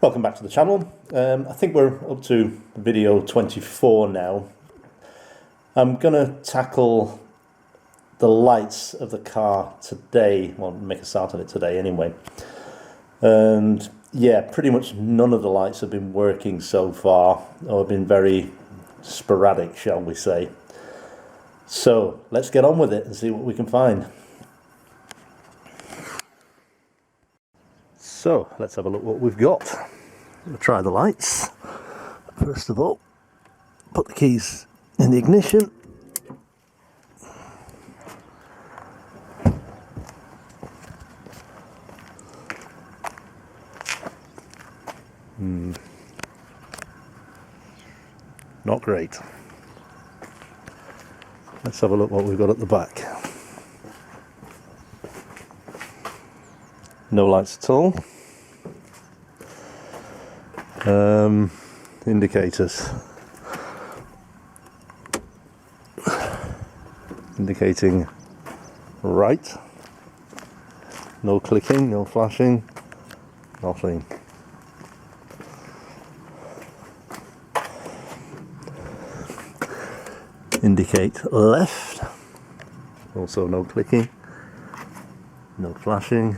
Welcome back to the channel. I think we're up to video 24 now. I'm going to tackle the lights of the car today, well, make a start on it today anyway. And yeah, pretty much none of the lights have been working so far, or have been very sporadic, shall we say. So let's get on with it and see what we can find. So let's have a look what we've got. We'll try the lights. First of all, put the keys in the ignition. Not great. Let's have a look what we've got at the back. No lights at all. Indicators. Indicating right. No clicking, no flashing, nothing. Indicate left. Also no clicking, no flashing.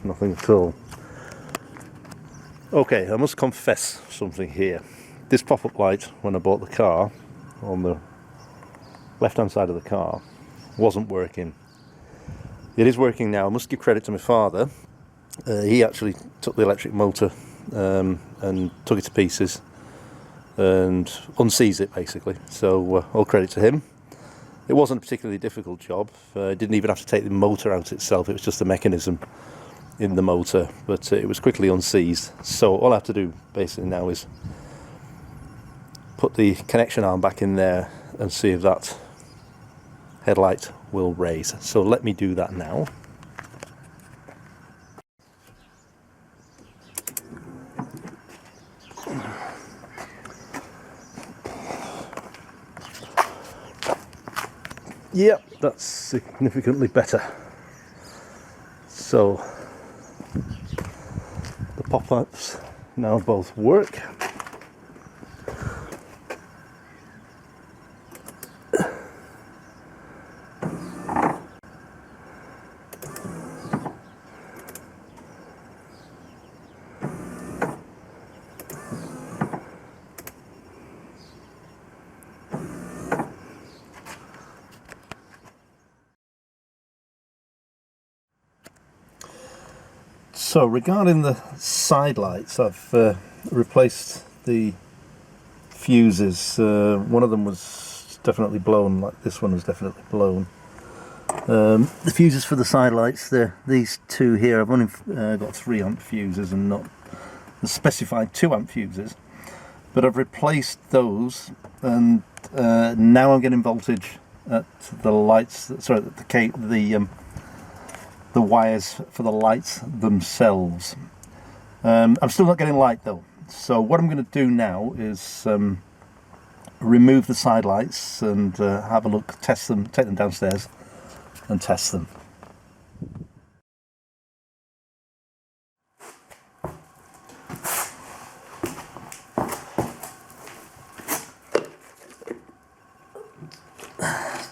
Nothing at all. Okay, I must confess something here. This pop-up light, when I bought the car, on the left-hand side of the car, wasn't working. It is working now. I must give credit to my father. He actually took the electric motor and took it to pieces and unseized it, basically. So all credit to him. It wasn't a particularly difficult job. Didn't even have to take the motor out itself. It was just the mechanism in the motor, but it was quickly unseized. So all I have to do basically now is put the connection arm back in there and see if that headlight will raise. So let me do that now. Yep, that's significantly better. So the pop-ups now both work. So regarding the side lights, I've replaced the fuses. One of them was definitely blown, like this one was definitely blown. The fuses for the side lights, they're these two here. I've only got 3 amp fuses and not the specified 2 amp fuses, but I've replaced those, and now I'm getting voltage at the lights. Sorry, the wires for the lights themselves. I'm still not getting light though, so what I'm going to do now is remove the side lights and have a look, test them, take them downstairs and test them.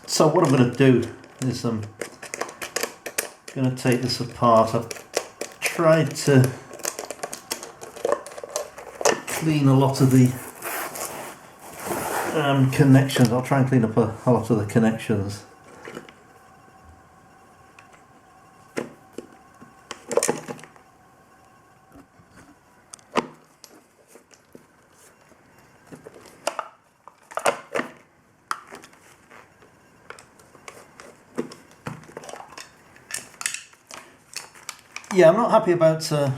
So what I'm going to do is I'm going to take this apart. I've tried to clean a lot of the connections. I'll try and clean up a lot of the connections. Yeah, I'm not happy about some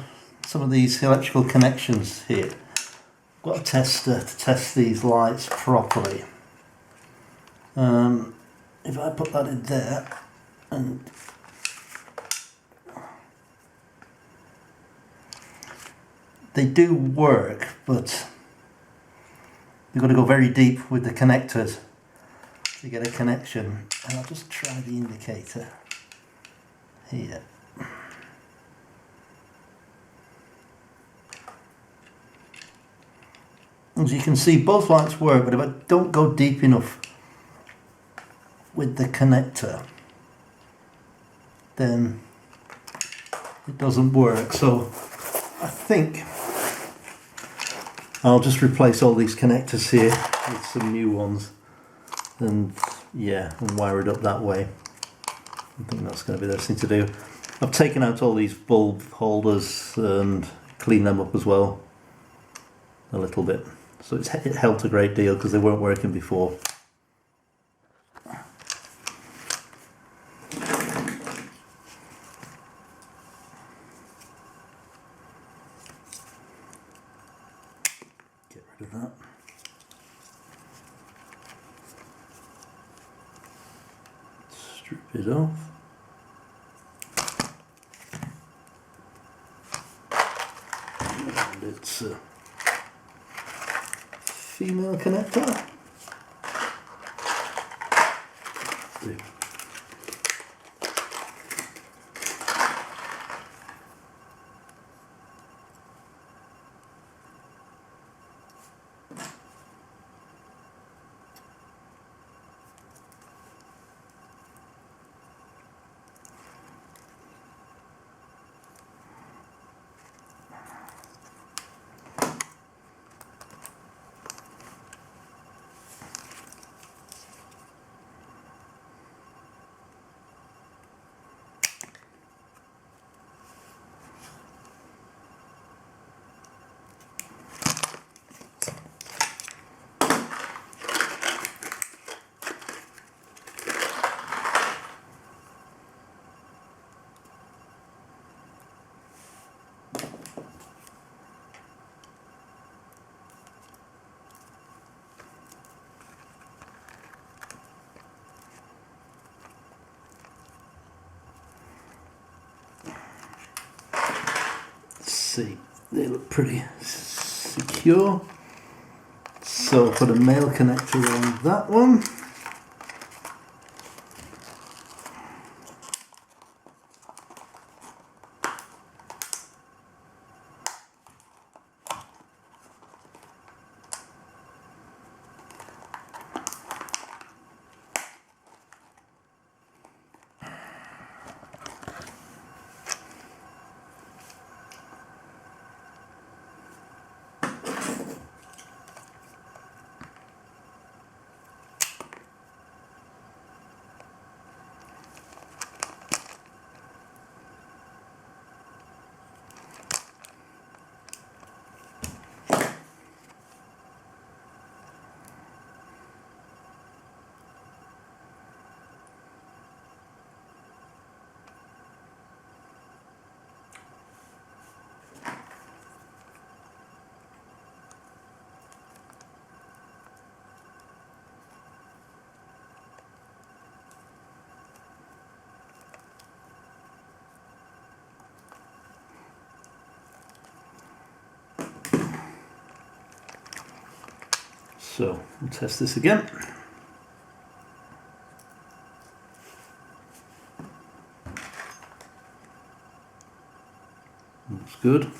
of these electrical connections here. I've got a tester to test these lights properly. If I put that in there, and they do work, but you've got to go very deep with the connectors to get a connection. And I'll just try the indicator. here. As you can see, both lights work, but if I don't go deep enough with the connector, then it doesn't work. So I think I'll just replace all these connectors here with some new ones, and yeah, and wire it up that way. I think that's going to be the best thing to do. I've taken out all these bulb holders and cleaned them up as well a little bit. So it helped a great deal because they weren't working before. Get rid of that. Strip it off. And it's a female connector. There. See, they look pretty secure. So I'll put a male connector on that one. So we'll test this again. Looks good.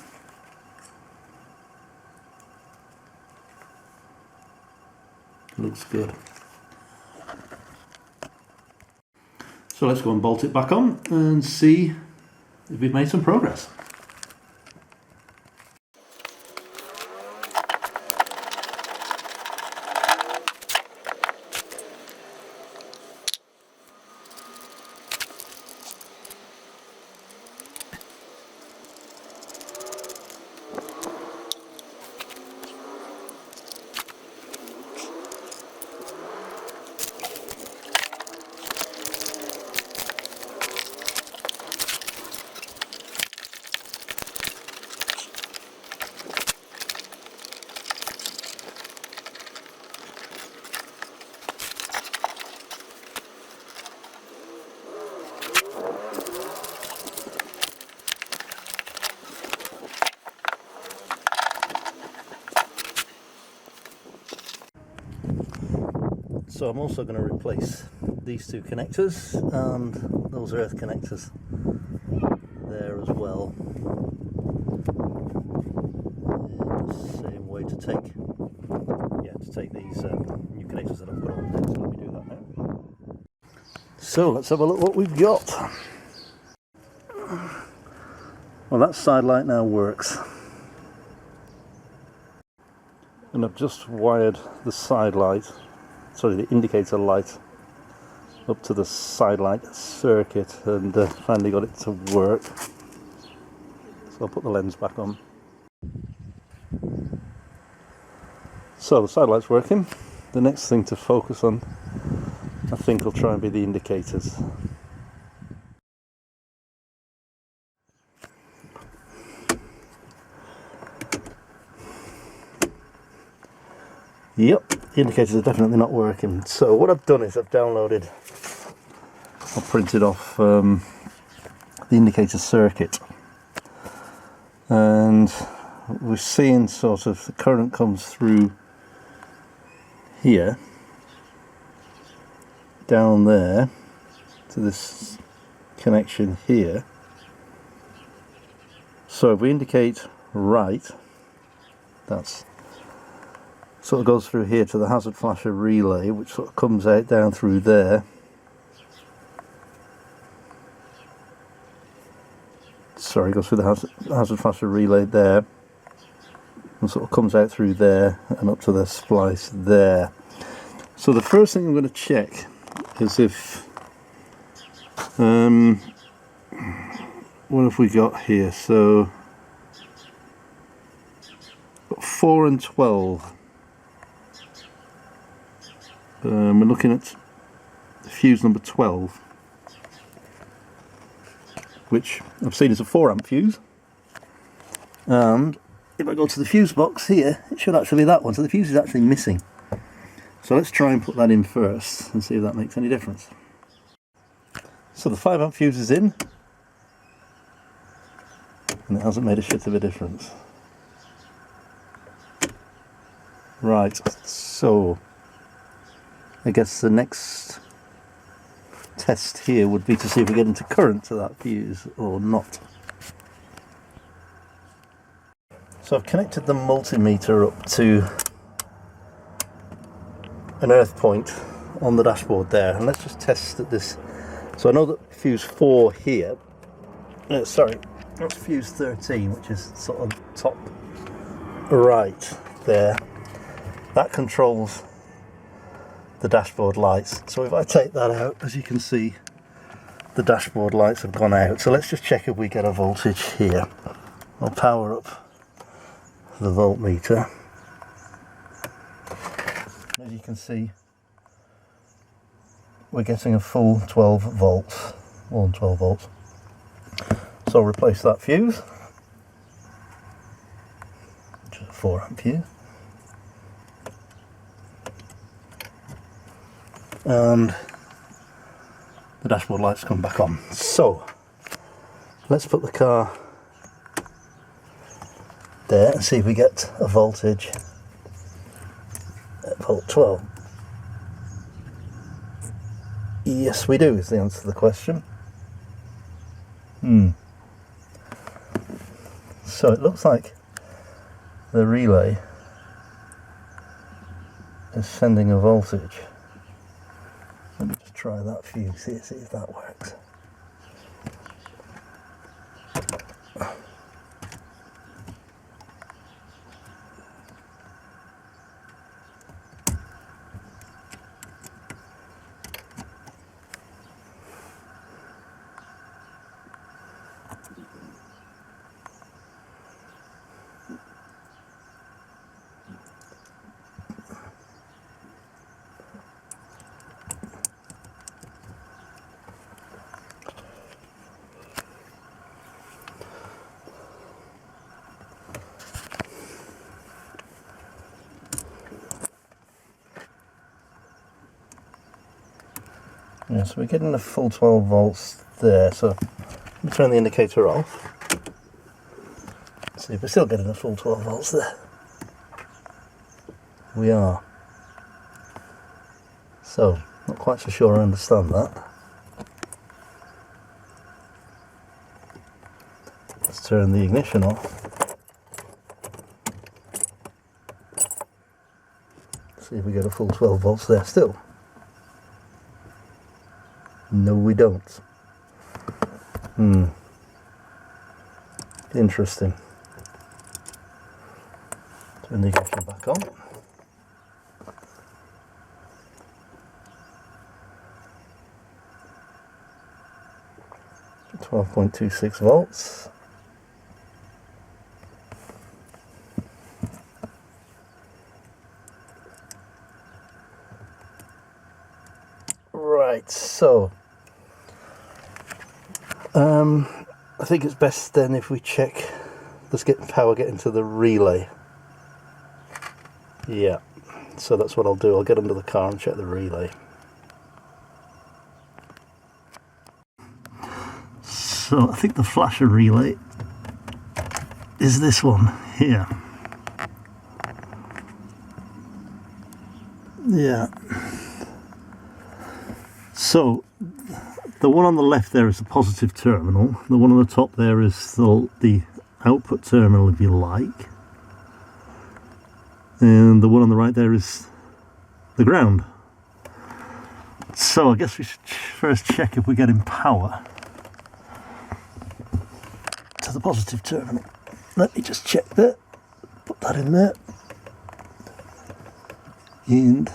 Looks good. So let's go and bolt it back on and see if we've made some progress. So I'm also going to replace these two connectors and those earth connectors there as well. Same way to take these new connectors that I've put on there. So let me do that now. So let's have a look what we've got. Well, that side light now works. And I've just wired the side light, sorry, the indicator light, up to the side light circuit, and finally got it to work. So I'll put the lens back on. So the side light's working. The next thing to focus on, I think, will try and be the indicators. Yep, the indicators are definitely not working. So what I've done is I've printed off the indicator circuit, and we're seeing sort of the current comes through here, down there to this connection here. So if we indicate right, that's sort of goes through here to the hazard flasher relay, which sort of comes out down through there. Sorry, goes through the hazard flasher relay there, and sort of comes out through there and up to the splice there. So the first thing I'm going to check is if what have we got here? So got 4 and 12. We're looking at fuse number 12, which I've seen as a 4 amp fuse, and if I go to the fuse box here, it should actually be that one, so the fuse is actually missing. So let's try and put that in first and see if that makes any difference. So the 5 amp fuse is in, and it hasn't made a shit of a difference. Right, so I guess the next test here would be to see if we get into current to that fuse or not. So I've connected the multimeter up to an earth point on the dashboard there, and let's just test that this. So I know that fuse 4 here, sorry, that's fuse 13, which is sort of top right there. That controls the dashboard lights. So if I take that out, as you can see, the dashboard lights have gone out. So let's just check if we get a voltage here. I'll power up the voltmeter. As you can see, we're getting a full 12 volts, more than 12 volts. So I'll replace that fuse, which is a 4 amp fuse. And the dashboard lights come back on. So let's put the car there and see if we get a voltage at volt 12. Yes, we do, is the answer to the question. So it looks like the relay is sending a voltage. Let me just try that fuse here, see if that works. Yeah, so we're getting a full 12 volts there, so let me turn the indicator off. See if we're still getting a full 12 volts there. We are. So, not quite so sure I understand that. Let's turn the ignition off. See if we get a full 12 volts there still. No, we don't. Interesting. Turn the ignition back on. .26 volts. Right, so I think it's best then if we check, let's get power getting to the relay. Yeah, so that's what I'll do. I'll get under the car and check the relay. So I think the flasher relay is this one here. Yeah. So the one on the left there is the positive terminal. The one on the top there is the output terminal, if you like. And the one on the right there is the ground. So I guess we should first check if we're getting power to the positive terminal. Let me just check that. Put that in there. And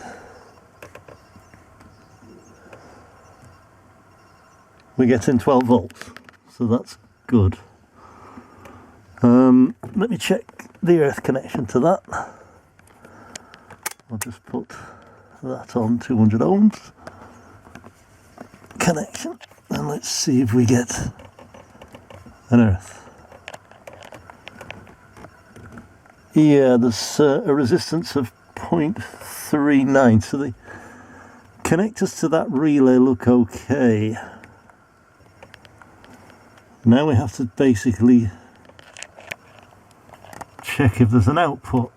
we're getting 12 volts, so that's good. Let me check the earth connection to that. I'll just put that on 200 ohms connection, and let's see if we get an earth. Yeah, there's a resistance of 0.39, so the connectors to that relay look okay. Now we have to basically check if there's an output.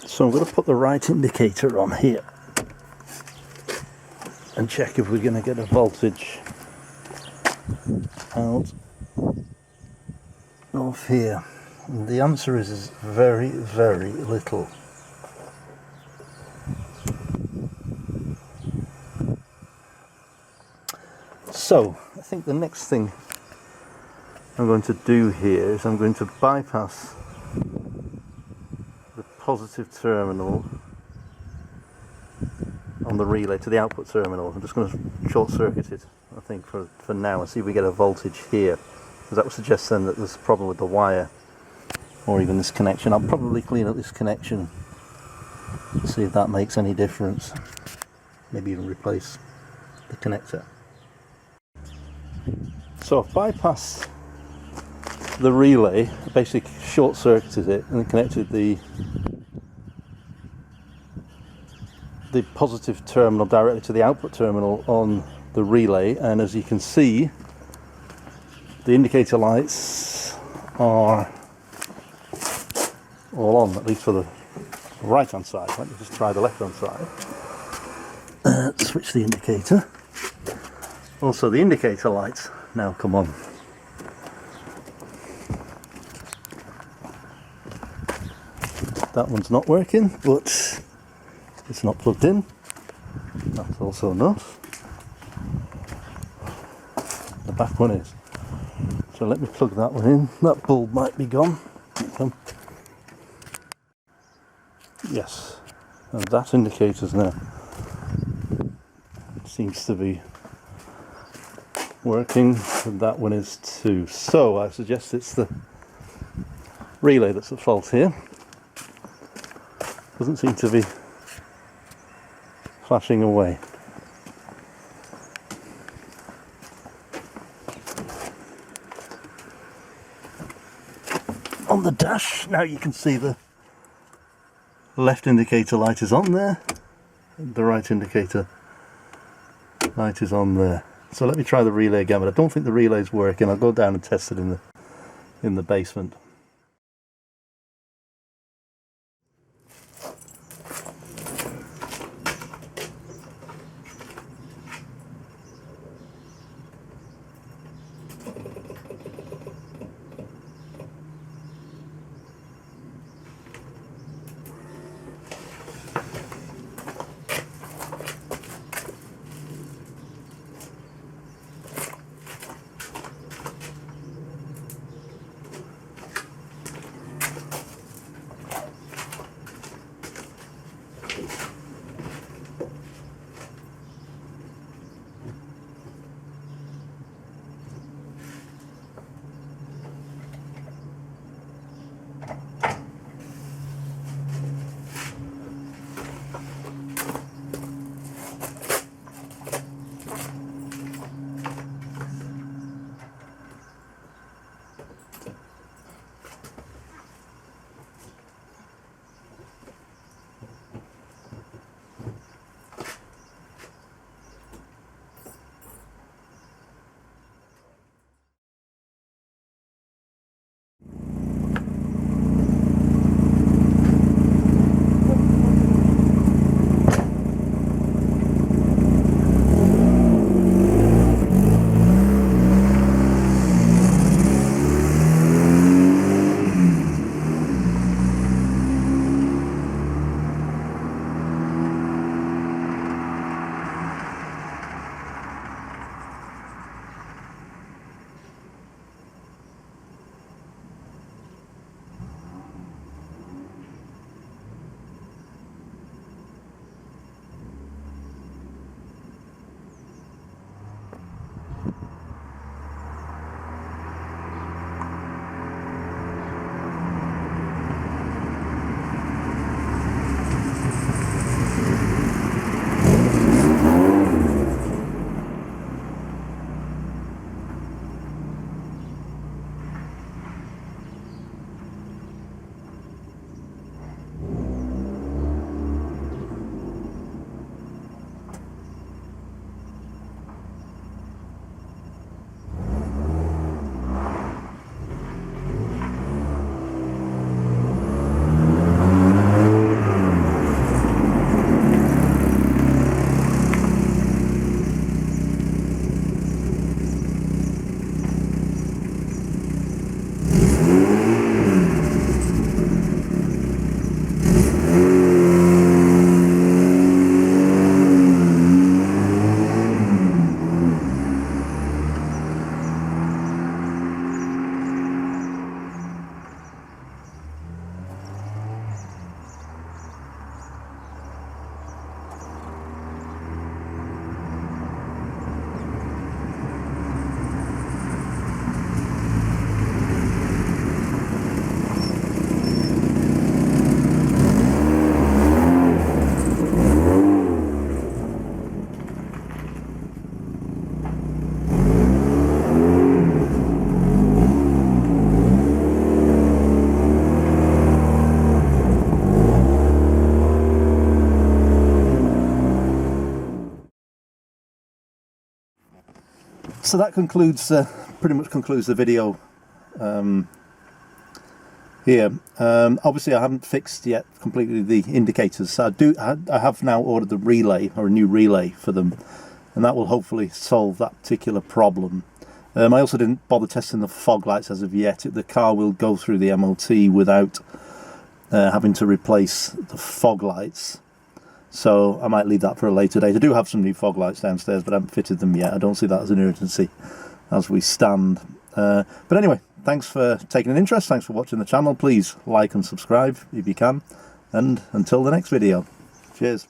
So I'm going to put the right indicator on here and check if we're going to get a voltage out of here. And the answer is very, very little. So I think the next thing I'm going to do here is I'm going to bypass the positive terminal on the relay to the output terminal. I'm just going to short circuit it, I think, for now, and see if we get a voltage here, because that would suggest then that there's a problem with the wire or even this connection. I'll probably clean up this connection, see if that makes any difference, maybe even replace the connector. So I've bypassed the relay, basically short circuited it and connected the positive terminal directly to the output terminal on the relay, and as you can see, the indicator lights are all on, at least for the right hand side. Let me just try the left hand side. Switch the indicator. Also, the indicator lights now come on. That one's not working, but it's not plugged in. That's also not. The back one is. So let me plug that one in. That bulb might be gone. Yes, and that indicator's now seems to be working, and that one is too. So I suggest it's the relay that's at fault here. Doesn't seem to be flashing away. On the dash, now you can see the left indicator light is on there, the right indicator light is on there. So let me try the relay again, but I don't think the relay's working. I'll go down and test it in the basement. So that concludes, pretty much concludes the video here. Obviously I haven't fixed yet completely the indicators, so I have now ordered the relay, or a new relay for them, and that will hopefully solve that particular problem. I also didn't bother testing the fog lights as of yet. The car will go through the MOT without having to replace the fog lights, so I might leave that for a later date. I do have some new fog lights downstairs, but I haven't fitted them yet. I don't see that as an urgency as we stand. But anyway, thanks for taking an interest, thanks for watching the channel. Please like and subscribe if you can, and until the next video, cheers.